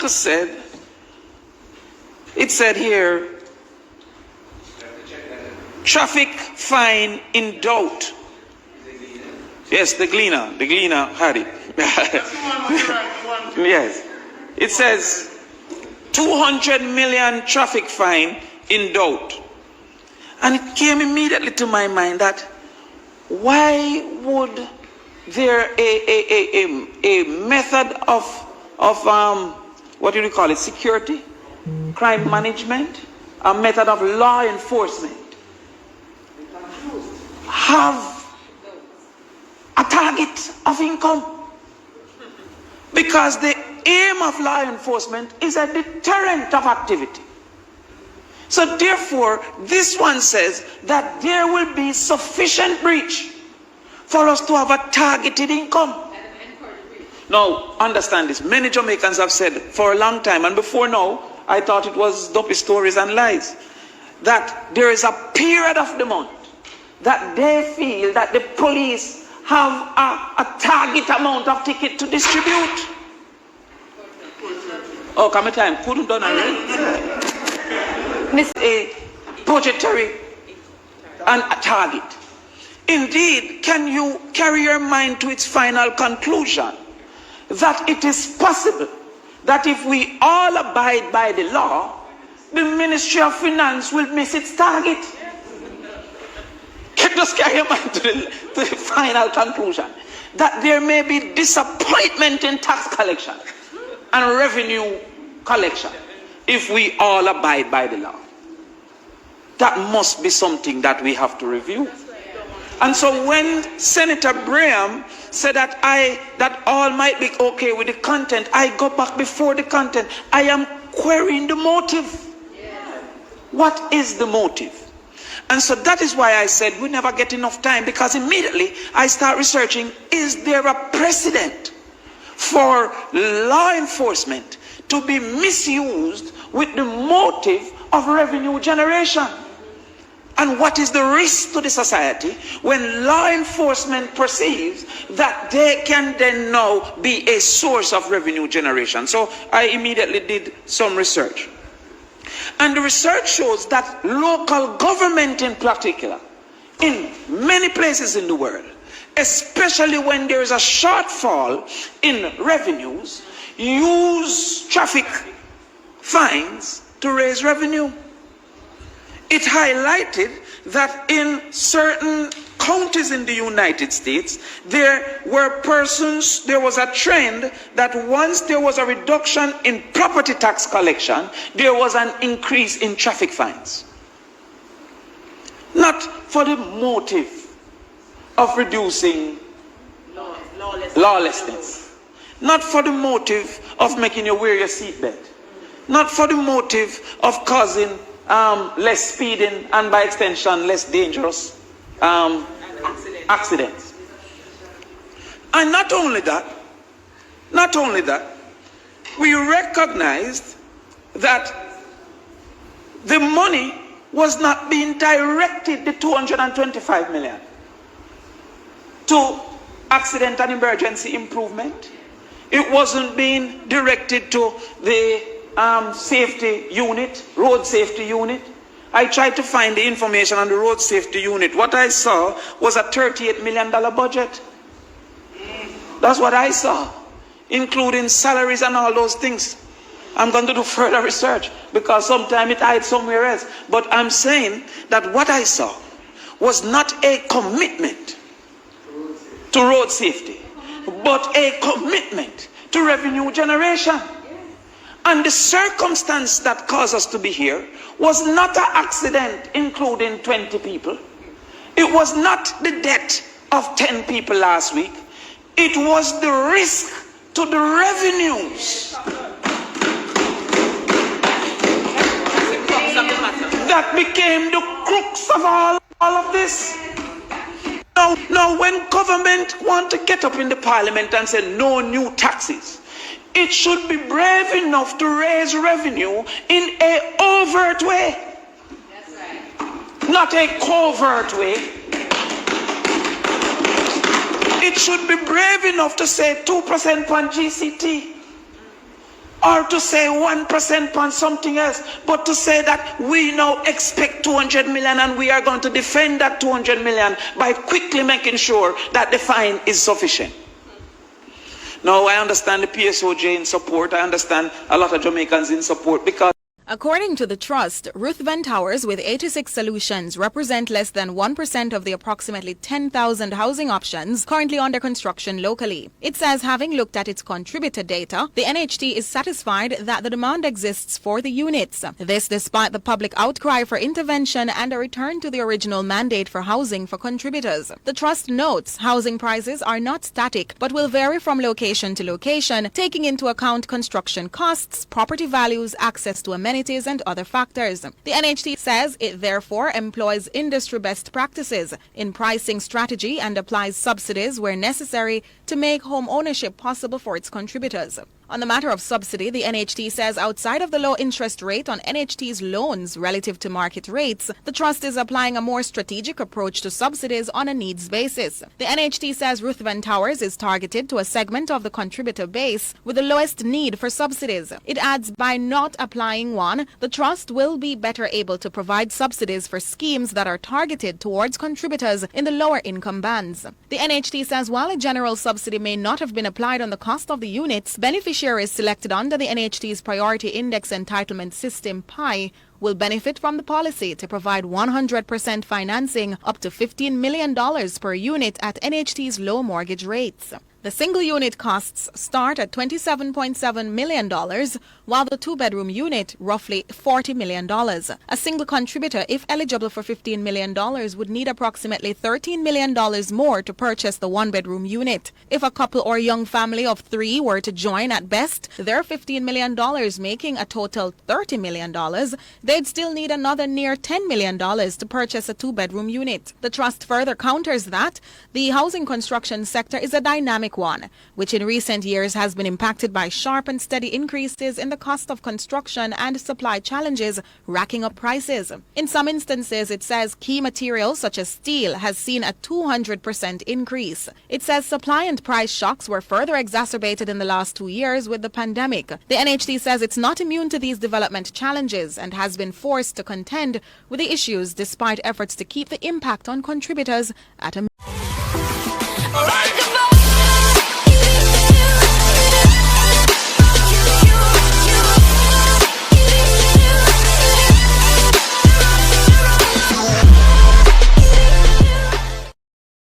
article said, it said here, traffic fine in doubt. Yes, the Gleaner had it. Yes. It says 200 million traffic fine in doubt. And it came immediately to my mind that why would there a method of what do you call it, security, crime management, a method of law enforcement have a target of income? Because the aim of law enforcement is a deterrent of activity. So therefore, this one says that there will be sufficient breach for us to have a targeted income. Now, understand this. Many Jamaicans have said for a long time, and before now, I thought it was dopey stories and lies, that there is a period of the month that they feel that the police have a target amount of ticket to distribute. Oh, come a time, couldn't done already. This is a budgetary and a target. Indeed, can you carry your mind to its final conclusion that it is possible that if we all abide by the law, the Ministry of Finance will miss its target? Just carry your mind to the final conclusion that there may be disappointment in tax collection and revenue collection if we all abide by the law. That must be something that we have to review. And so when Senator Braham said that all might be okay with the content, I go back before the content. I am querying the motive. What is the motive? And so that is why I said we never get enough time, because immediately I start researching, is there a precedent for law enforcement to be misused with the motive of revenue generation? And what is the risk to the society when law enforcement perceives that they can then now be a source of revenue generation? So I immediately did some research. And the research shows that local government in particular, in many places in the world, especially when there is a shortfall in revenues, use traffic fines to raise revenue. It highlighted that in certain counties in the United States, there was a trend that once there was a reduction in property tax collection, there was an increase in traffic fines. Not for the motive of reducing lawlessness. Not for the motive of making you wear your seatbelt. Not for the motive of causing less speeding and by extension less dangerous accidents. And not only that, we recognized that the money was not being directed, the 225 million, to accident and emergency improvement. It wasn't being directed to the safety unit, road safety unit. I tried to find the information on the road safety unit. What I saw was a $38 million budget. That's what I saw, including salaries and all those things. I'm going to do further research because sometimes it hides somewhere else. But I'm saying that what I saw was not a commitment to road safety, but a commitment to revenue generation. And the circumstance that caused us to be here was not an accident including 20 people. It was not the death of 10 people last week. It was the risk to the revenues that became the crux of all of this. Now, when government want to get up in the parliament and say no new taxes, it should be brave enough to raise revenue in an overt way. That's right. Not a covert way. It should be brave enough to say 2% on GCT. or to say 1% on something else, but to say that we now expect 200 million and we are going to defend that 200 million by quickly making sure that the fine is sufficient. Now, I understand the PSOJ in support. I understand a lot of Jamaicans in support because according to the trust, Ruthven Towers with 86 solutions represent less than 1% of the approximately 10,000 housing options currently under construction locally. It says, having looked at its contributor data, the NHT is satisfied that the demand exists for the units. This despite the public outcry for intervention and a return to the original mandate for housing for contributors. The trust notes housing prices are not static but will vary from location to location, taking into account construction costs, property values, access to amenities, and other factors. The NHT says it therefore employs industry best practices in pricing strategy and applies subsidies where necessary to make home ownership possible for its contributors. On the matter of subsidy, the NHT says outside of the low interest rate on NHT's loans relative to market rates, the trust is applying a more strategic approach to subsidies on a needs basis. The NHT says Ruthven Towers is targeted to a segment of the contributor base with the lowest need for subsidies. It adds, by not applying one, the trust will be better able to provide subsidies for schemes that are targeted towards contributors in the lower income bands. The NHT says while a general subsidy may not have been applied on the cost of the units, beneficiaries selected under the NHT's Priority Index Entitlement System (PI) will benefit from the policy to provide 100% financing up to $15 million per unit at NHT's low mortgage rates. The single unit costs start at $27.7 million, while the two-bedroom unit roughly $40 million. A single contributor, if eligible for $15 million, would need approximately $13 million more to purchase the one-bedroom unit. If a couple or young family of 3 were to join at best, their $15 million making a total $30 million, they'd still need another near $10 million to purchase a two-bedroom unit. The trust further counters that the housing construction sector is a dynamic one, which in recent years has been impacted by sharp and steady increases in the cost of construction and supply challenges racking up prices. In some instances, it says key materials such as steel has seen a 200% increase. It says supply and price shocks were further exacerbated in the last 2 years with the pandemic. The NHT says it's not immune to these development challenges and has been forced to contend with the issues despite efforts to keep the impact on contributors at a